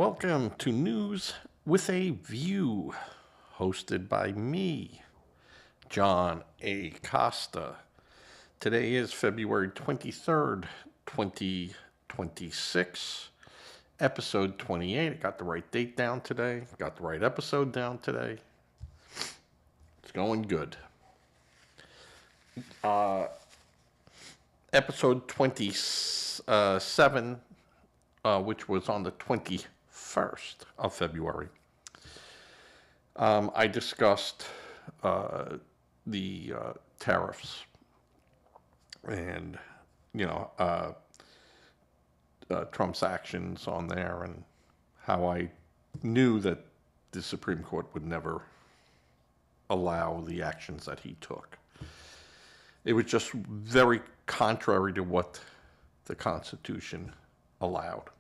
Welcome to News with a View, hosted by me, John A. Costa. Today is February 23rd, 2026, episode 28. I got the right date down today, got the right episode down today. It's going good. Episode 27, which was on the 21st of February. I discussed the tariffs and, Trump's actions on there and how I knew that the Supreme Court would never allow the actions that he took. It was just very contrary to what the Constitution allowed.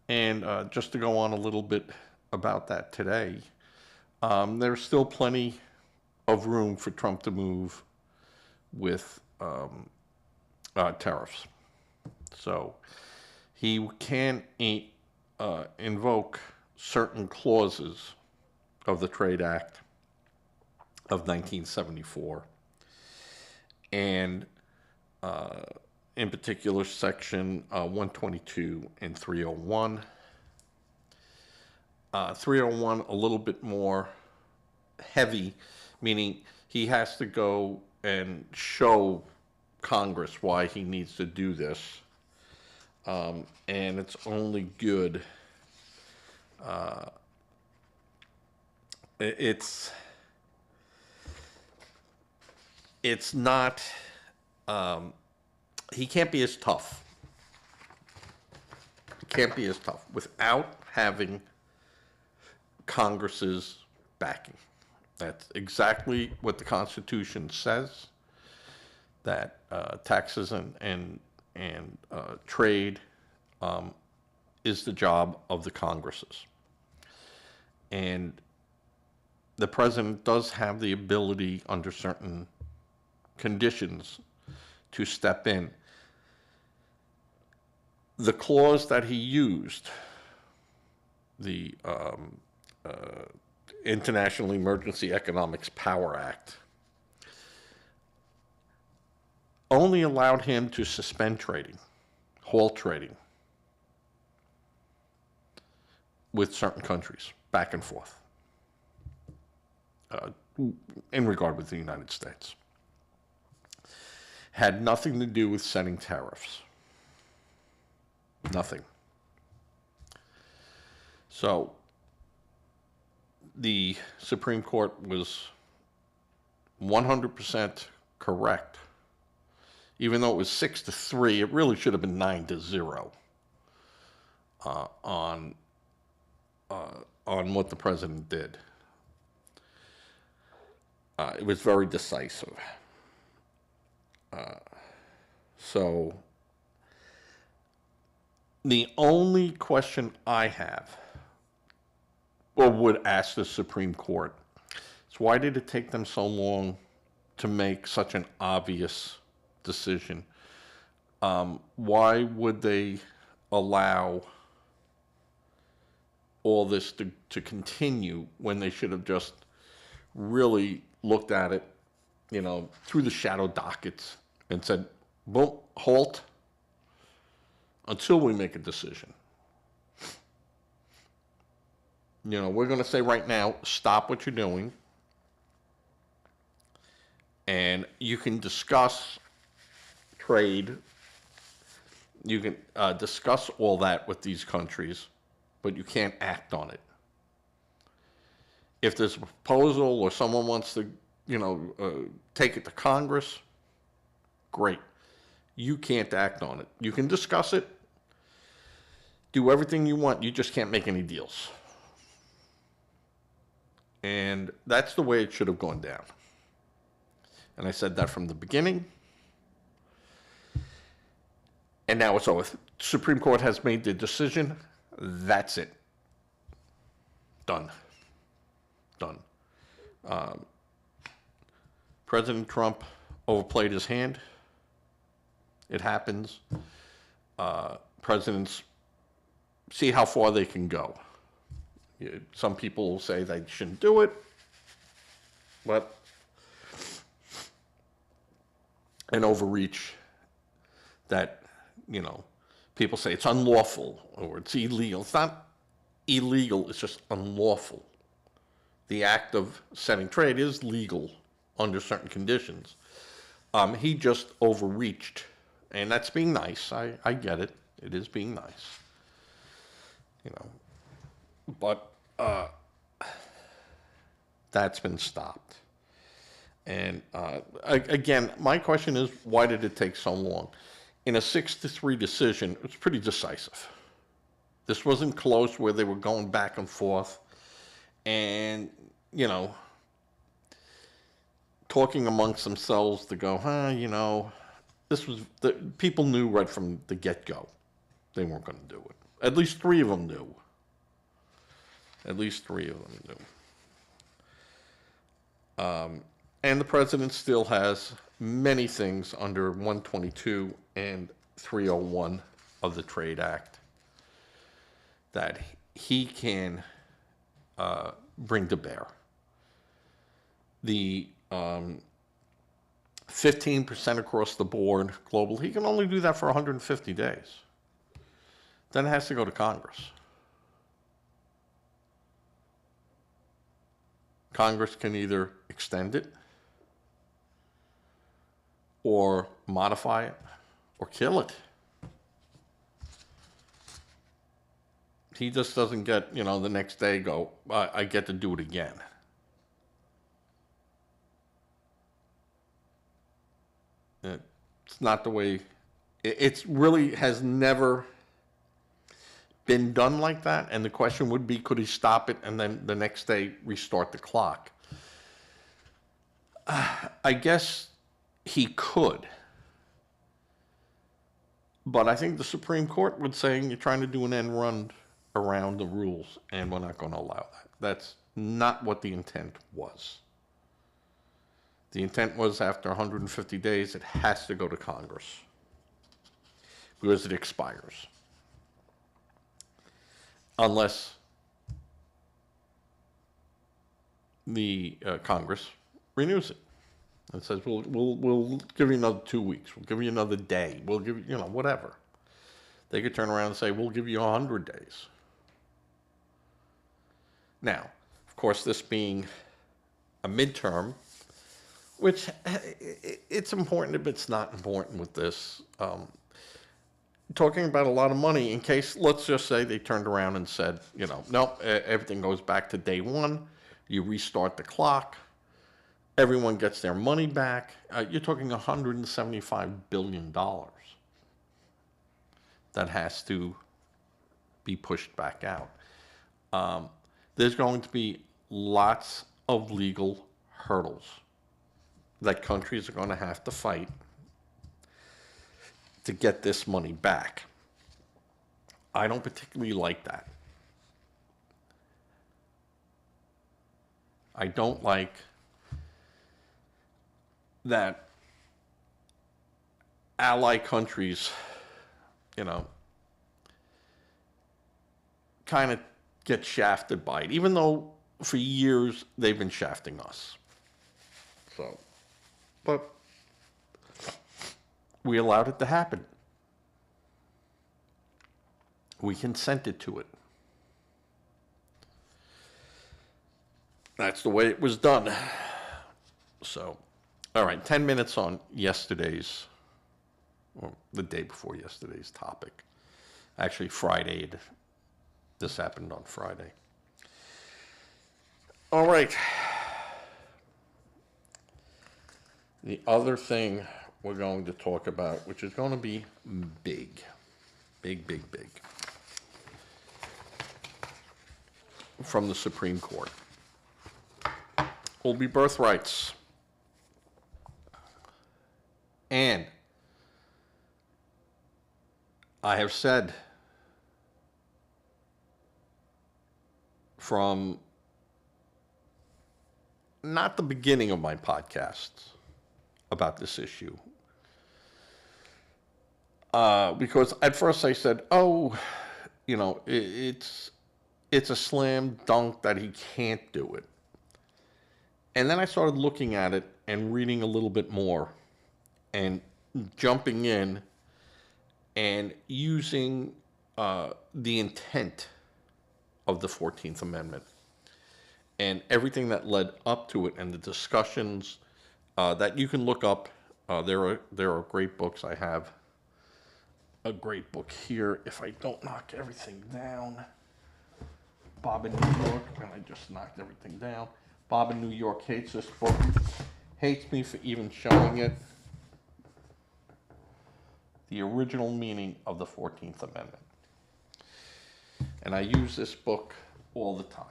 And just to go on a little bit about that today, there's still plenty of room for Trump to move with tariffs. So he can invoke certain clauses of the Trade Act of 1974, and in particular section 122 and 301. 301 a little bit more heavy, meaning he has to go and show Congress why he needs to do this, and it's only good. It's not. He can't be as tough. He can't be as tough without having Congress's backing. That's exactly what the Constitution says. That taxes and trade is the job of the Congresses, and the president does have the ability under certain conditions to step in. The clause that he used, the International Emergency Economics Power Act, only allowed him to suspend trading, halt trading with certain countries, back and forth, in regard with the United States. Had nothing to do with setting tariffs. Nothing. So the Supreme Court was 100% correct. Even though it was 6-3, it really should have been 9-0 on what the president did. It was very decisive. So the only question I have, or would ask the Supreme Court, is why did it take them so long to make such an obvious decision? Why would they allow all this to continue when they should have just really looked at it, through the shadow dockets and said, boom, halt, until we make a decision. We're going to say right now, stop what you're doing, and you can discuss trade, you can discuss all that with these countries, but you can't act on it. If there's a proposal or someone wants to, take it to Congress, great. You can't act on it. You can discuss it, do everything you want, you just can't make any deals. And that's the way it should have gone down. And I said that from the beginning. And now it's over. Supreme Court has made the decision. That's it. Done. President Trump overplayed his hand. It happens. Presidents see how far they can go. Some people will say they shouldn't do it, but an overreach that, people say it's unlawful or it's illegal. It's not illegal, it's just unlawful. The act of setting trade is legal under certain conditions. He just overreached, and that's being nice. I get it. It is being nice. But that's been stopped. And again, my question is, why did it take so long? In a 6-3 decision, it was pretty decisive. This wasn't close where they were going back and forth and, talking amongst themselves to go, this was, people knew right from the get-go they weren't going to do it. At least 3 of them knew. At least 3 of them knew. And the president still has many things under 122 and 301 of the Trade Act that he can bring to bear. The 15% across the board global, he can only do that for 150 days. Then it has to go to Congress. Congress can either extend it or modify it or kill it. He just doesn't get, the next day go, I get to do it again. It's not the way, it really has never been done like that. And the question would be, could he stop it and then the next day restart the clock? I guess he could. But I think the Supreme Court would say you're trying to do an end run around the rules, and we're not going to allow that. That's not what the intent was. The intent was after 150 days, it has to go to Congress because it expires. Unless the Congress renews it and says, we'll give you another 2 weeks. We'll give you another day. We'll give you, whatever. They could turn around and say, we'll give you 100 days. Now, of course, this being a midterm, which it's important, but it's not important with this. Talking about a lot of money in case, let's just say they turned around and said, no, everything goes back to day one. You restart the clock. Everyone gets their money back. You're talking $175 billion that has to be pushed back out. There's going to be lots of legal hurdles that countries are going to have to fight to get this money back. I don't particularly like that. I don't like that ally countries, kind of get shafted by it, even though for years they've been shafting us. So, but we allowed it to happen. We consented to it. That's the way it was done. So, all right, 10 minutes on yesterday's, or the day before yesterday's topic. Actually, Friday. This happened on Friday. All right. The other thing we're going to talk about, which is going to be big, from the Supreme Court, will be birthrights. And I have said from not the beginning of my podcasts about this issue, because at first I said, you know, it's a slam dunk that he can't do it. And then I started looking at it and reading a little bit more and jumping in and using the intent of the 14th Amendment and everything that led up to it and the discussions that you can look up. There are great books. I have a great book here. If I don't knock everything down, Bob in New York, and I just knocked everything down. Bob in New York hates this book, hates me for even showing it. The original meaning of the 14th Amendment. And I use this book all the time.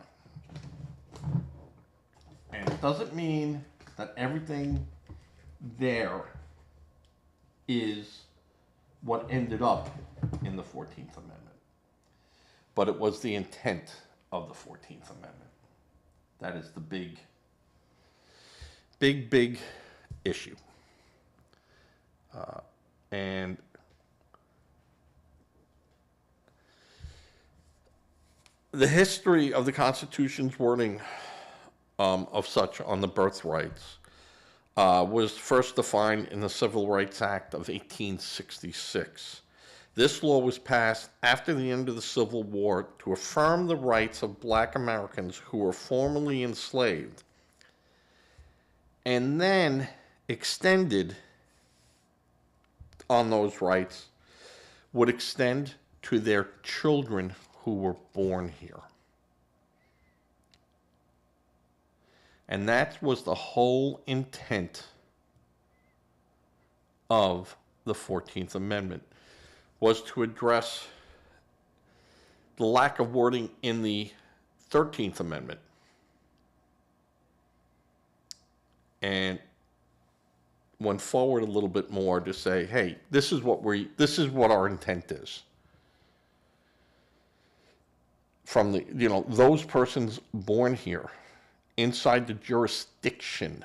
And it doesn't mean that everything there is what ended up in the 14th Amendment. But it was the intent of the 14th Amendment. That is the big issue. And the history of the Constitution's wording of such on the birthrights was first defined in the Civil Rights Act of 1866. This law was passed after the end of the Civil War to affirm the rights of Black Americans who were formerly enslaved, and then extended on those rights would extend to their children who were born here. And that was the whole intent of the 14th Amendment, was to address the lack of wording in the 13th Amendment. And went forward a little bit more to say, hey, this is what our intent is. From the, those persons born here inside the jurisdiction.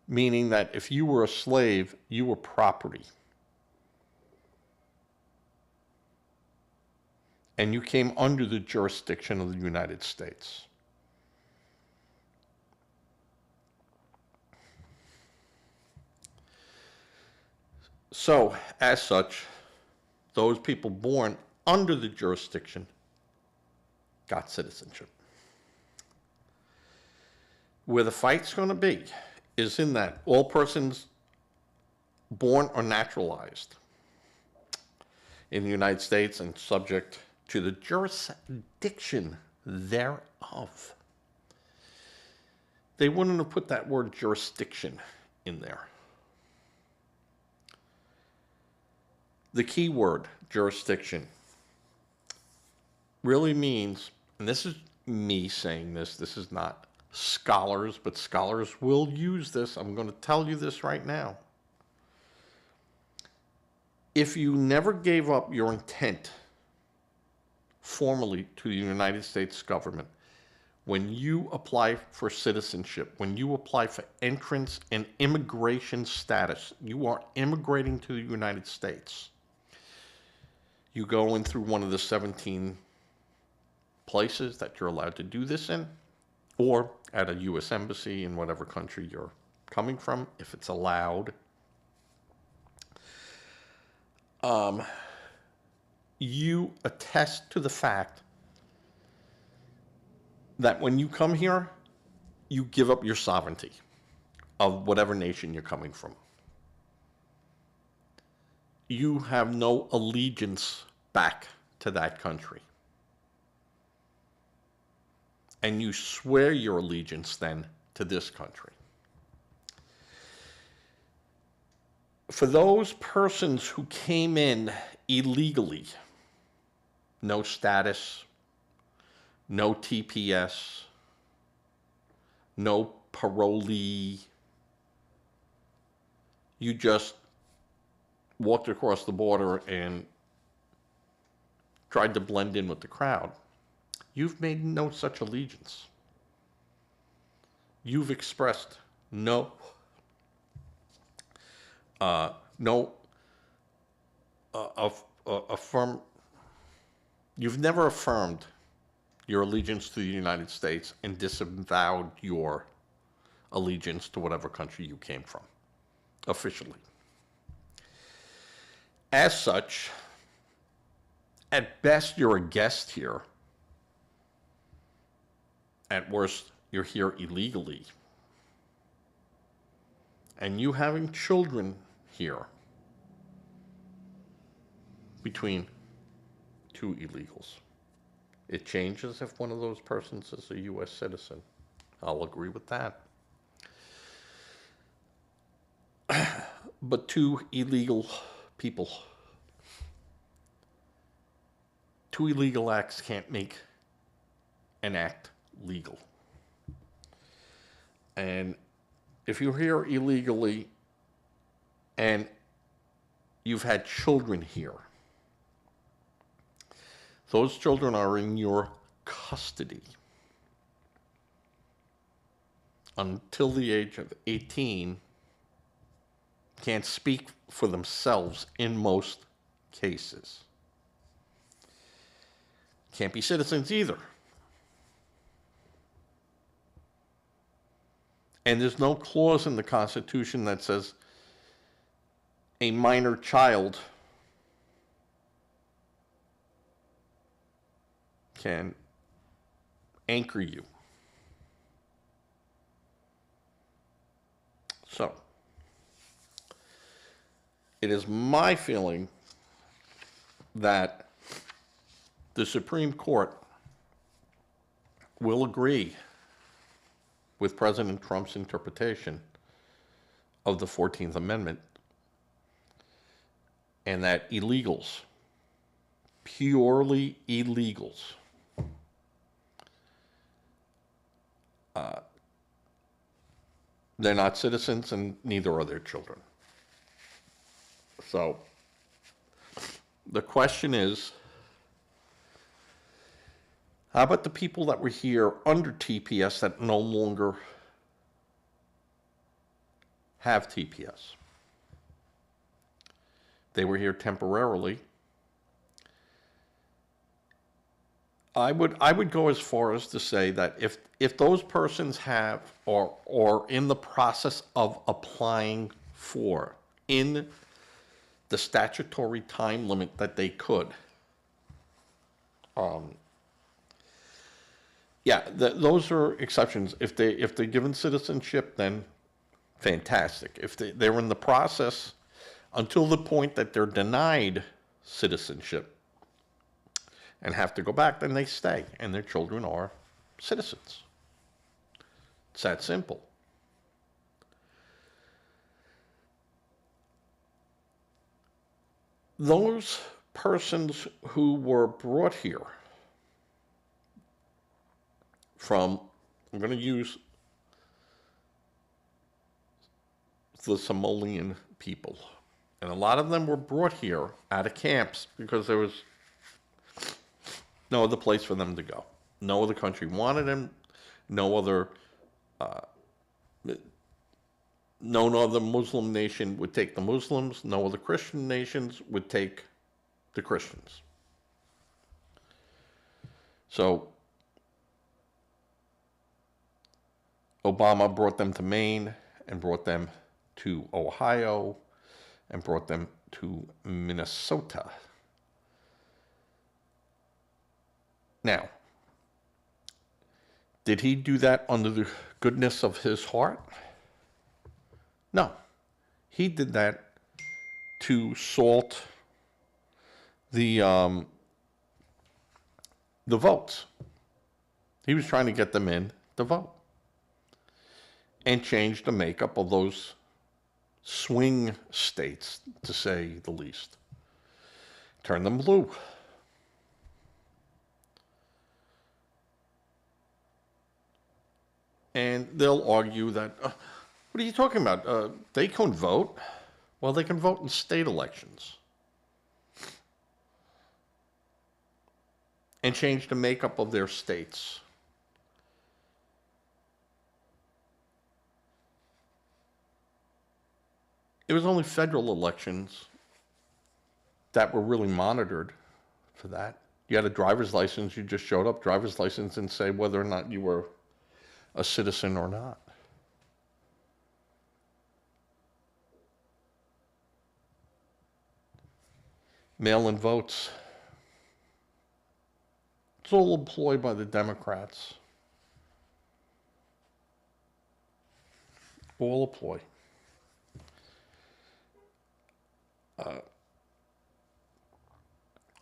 Meaning that if you were a slave, you were property. And you came under the jurisdiction of the United States. So, as such, those people born under the jurisdiction got citizenship. Where the fight's going to be is in that all persons born or naturalized in the United States and subject to the jurisdiction thereof. They wouldn't have put that word jurisdiction in there. The key word, jurisdiction, really means, and this is me saying this is not scholars, but scholars will use this. I'm going to tell you this right now. If you never gave up your intent formally to the United States government, when you apply for citizenship, when you apply for entrance and immigration status, you are immigrating to the United States. You go in through one of the 17 places that you're allowed to do this in, or at a U.S. embassy in whatever country you're coming from, if it's allowed. You attest to the fact that when you come here, you give up your sovereignty of whatever nation you're coming from. You have no allegiance back to that country. And you swear your allegiance then to this country. For those persons who came in illegally, no status, no TPS, no parolee, you just walked across the border and tried to blend in with the crowd. You've made no such allegiance. You've expressed no affirm. You've never affirmed your allegiance to the United States and disavowed your allegiance to whatever country you came from, officially. As such, at best, you're a guest here. At worst, you're here illegally. And you having children here between two illegals. It changes if one of those persons is a U.S. citizen. I'll agree with that. But two illegal people, two illegal acts can't make an act legal. And if you're here illegally and you've had children here, those children are in your custody until the age of 18, can't speak for themselves in most cases. Can't be citizens either. And there's no clause in the Constitution that says a minor child can anchor you. So, it is my feeling that the Supreme Court will agree with President Trump's interpretation of the 14th Amendment, and that illegals, purely illegals, they're not citizens and neither are their children. So the question is, how about the people that were here under TPS that no longer have TPS? They were here temporarily. I would go as far as to say that if those persons have or in the process of applying for in the statutory time limit that they could, those are exceptions. If they're given citizenship, then fantastic. If they're in the process until the point that they're denied citizenship and have to go back, then they stay, and their children are citizens. It's that simple. Those persons who were brought here from, I'm going to use the Somalian people, and a lot of them were brought here out of camps because there was no other place for them to go. No other country wanted them. No other Muslim nation would take the Muslims. No other Christian nations would take the Christians. So Obama brought them to Maine and brought them to Ohio and brought them to Minnesota. Now, did he do that under the goodness of his heart? No. He did that to salt the votes. He was trying to get them in to vote and change the makeup of those swing states, to say the least. Turn them blue. And they'll argue that, what are you talking about? They can vote. Well, they can vote in state elections. And change the makeup of their states. It was only federal elections that were really monitored for that. You had a driver's license, you just showed up, driver's license, and say whether or not you were a citizen or not. Mail-in votes. It's all employed by the Democrats. All employed.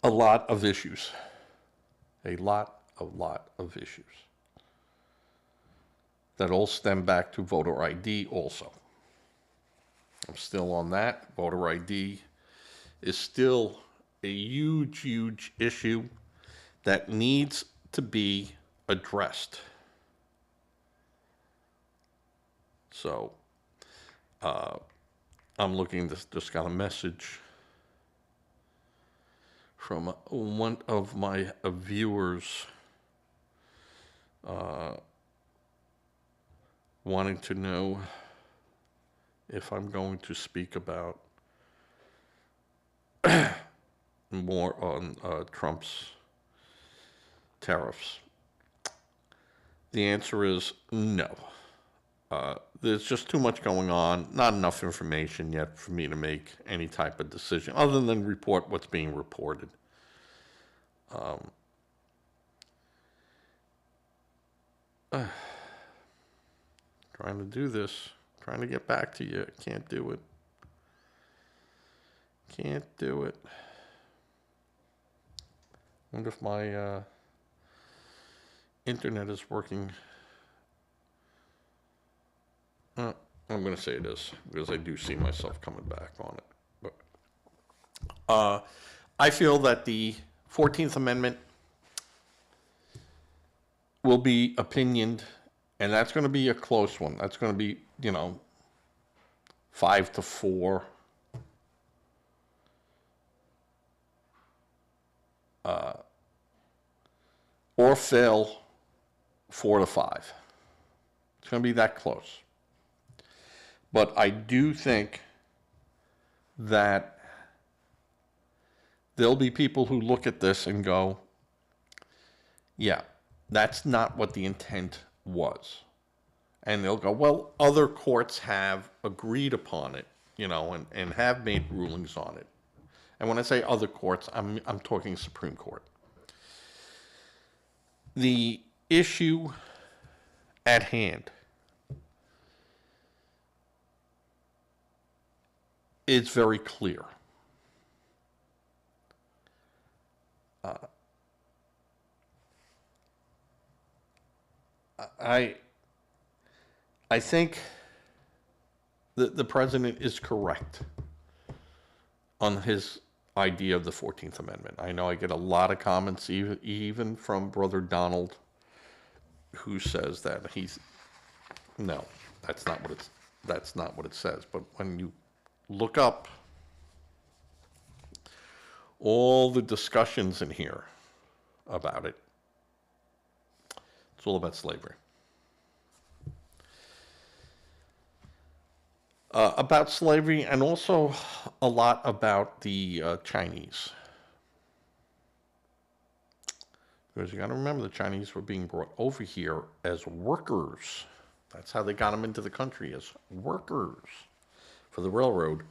A lot of issues. A lot of issues. That all stem back to voter ID also. I'm still on that. Voter ID is still a huge issue that needs to be addressed. So, I'm looking, just got a message from one of my viewers wanting to know if I'm going to speak about more on Trump's tariffs. The answer is no. There's just too much going on, not enough information yet for me to make any type of decision, other than report what's being reported. Trying to do this, trying to get back to you. Can't do it. Can't do it. Wonder if my internet is working. I'm going to say it is, because I do see myself coming back on it. But I feel that the 14th Amendment will be opinioned, and that's going to be a close one. That's going to be, 5-4. Or fail 4-5. It's going to be that close. But I do think that there'll be people who look at this and go, yeah, that's not what the intent was. And they'll go, well, other courts have agreed upon it, and have made rulings on it. And when I say other courts, I'm talking Supreme Court. The issue at hand is very clear. I think the president is correct on his idea of the 14th Amendment. I know I get a lot of comments, even from Brother Donald, who says that no, that's not what it says. But when you look up all the discussions in here about it, it's all about slavery. About slavery, and also a lot about the Chinese. Because you got to remember, the Chinese were being brought over here as workers. That's how they got them into the country, as workers for the railroad.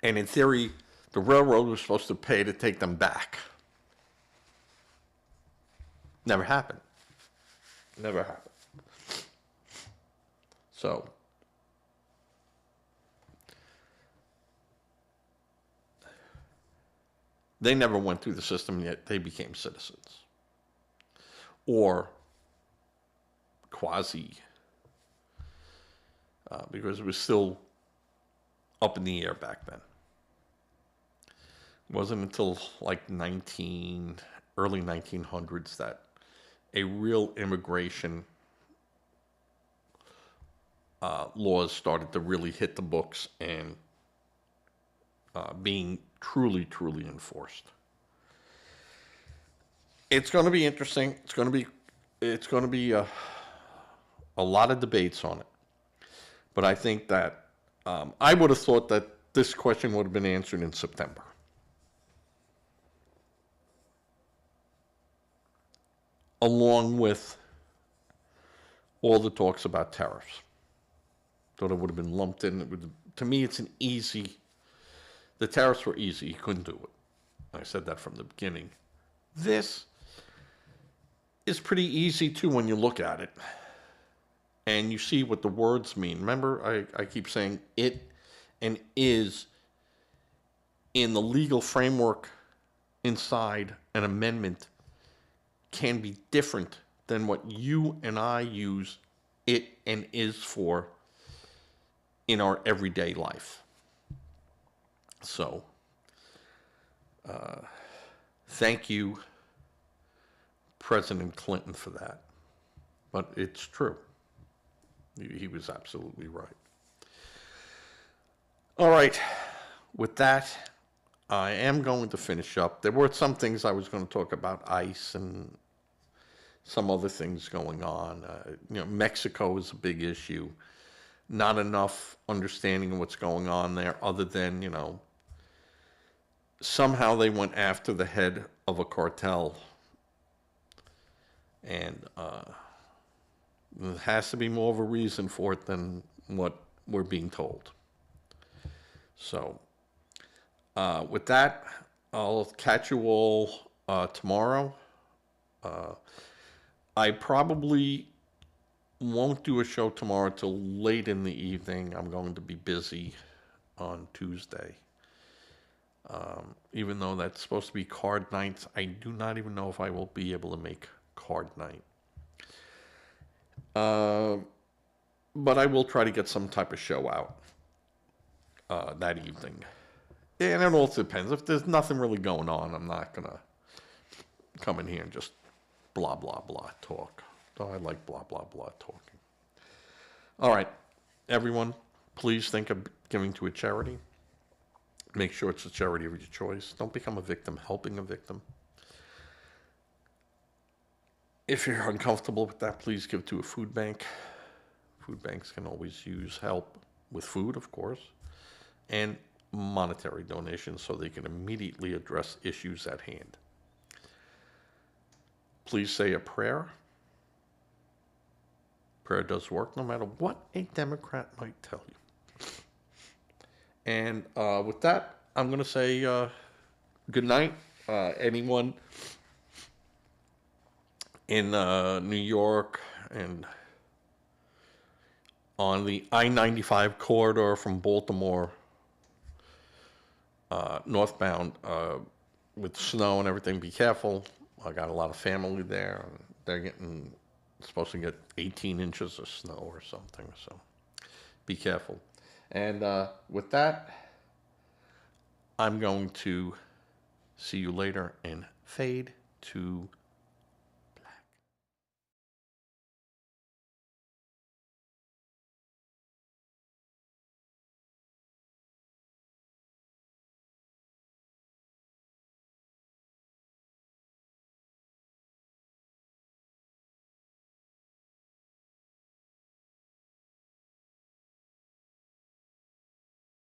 And in theory, the railroad was supposed to pay to take them back. Never happened. Never happened. So, they never went through the system, yet they became citizens. Or quasi, because it was still up in the air back then. It wasn't until like early 1900s that a real immigration laws started to really hit the books and being truly enforced. It's going to be interesting. It's going to be a lot of debates on it. But I think that I would have thought that this question would have been answered in September. Along with all the talks about tariffs. Thought it would have been lumped in. To me, it's an easy, the tariffs were easy. You couldn't do it. I said that from the beginning. This is pretty easy too when you look at it. And you see what the words mean. Remember, I keep saying it and is in the legal framework inside an amendment can be different than what you and I use it and is for in our everyday life. So, thank you, President Clinton, for that. But it's true. He was absolutely right. All right. With that, I am going to finish up. There were some things I was going to talk about, ICE and some other things going on. Mexico is a big issue. Not enough understanding of what's going on there other than, somehow they went after the head of a cartel. And there has to be more of a reason for it than what we're being told. So, with that, I'll catch you all tomorrow. I probably won't do a show tomorrow till late in the evening. I'm going to be busy on Tuesday. Even though that's supposed to be card nights, I do not even know if I will be able to make card night. But I will try to get some type of show out that evening. And it all depends. If there's nothing really going on, I'm not going to come in here and just blah, blah, blah talk. Though I like blah, blah, blah talking. All right, everyone, please think of giving to a charity. Make sure it's a charity of your choice. Don't become a victim helping a victim. If you're uncomfortable with that, please give to a food bank. Food banks can always use help with food, of course, and monetary donations so they can immediately address issues at hand. Please say a prayer. Prayer does work no matter what a Democrat might tell you. And with that, I'm going to say good night. Anyone in New York and on the I-95 corridor from Baltimore northbound with snow and everything, be careful. I got a lot of family there. And they're supposed to get 18 inches of snow or something, so be careful. And with that, I'm going to see you later and fade to